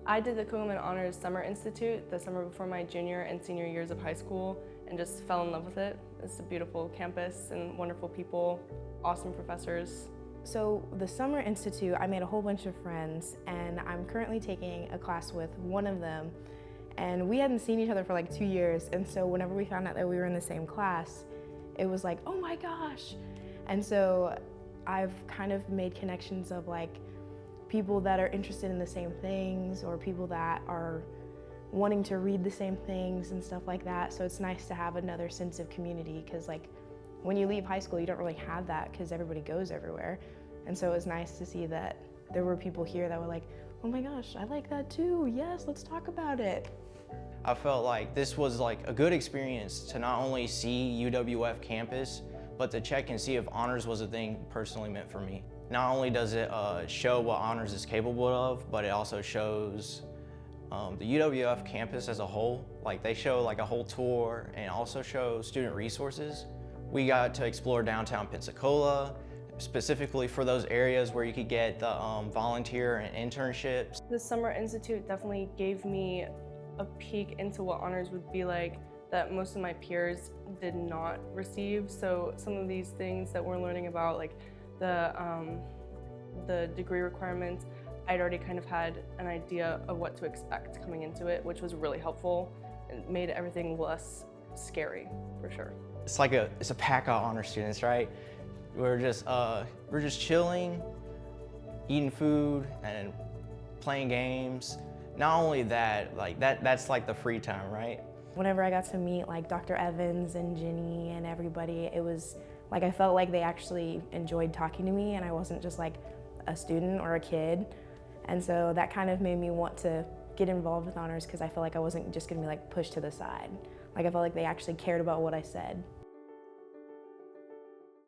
I did the Kugelman Honors Summer Institute the summer before my junior and senior years of high school and just fell in love with it. It's a beautiful campus and wonderful people, awesome professors. So the Summer Institute, I made a whole bunch of friends, and I'm currently taking a class with one of them, and we hadn't seen each other for like 2 years, and so whenever we found out that we were in the same class, it was like, oh my gosh. And so I've kind of made connections of like people that are interested in the same things or people that are wanting to read the same things and stuff like that. So it's nice to have another sense of community, because like when you leave high school, you don't really have that because everybody goes everywhere. And so it was nice to see that there were people here that were like, oh my gosh, I like that too. Yes, let's talk about it. I felt like this was like a good experience to not only see UWF campus, but to check and see if honors was a thing personally meant for me. Not only does it show what honors is capable of, but it also shows the UWF campus as a whole. Like they show like a whole tour and also show student resources. We got to explore downtown Pensacola, specifically for those areas where you could get the volunteer and internships. The Summer Institute definitely gave me a peek into what honors would be like that most of my peers did not receive. So some of these things that we're learning about, like the degree requirements, I'd already kind of had an idea of what to expect coming into it, which was really helpful. It made everything less scary, for sure. It's like it's a pack of honor students, right? We're just chilling, eating food, and playing games. Not only that, like that's like the free time, right? Whenever I got to meet like Dr. Evans and Ginny and everybody, it was like I felt like they actually enjoyed talking to me and I wasn't just like a student or a kid. And so that kind of made me want to get involved with honors, because I felt like I wasn't just gonna be like pushed to the side. Like I felt like they actually cared about what I said.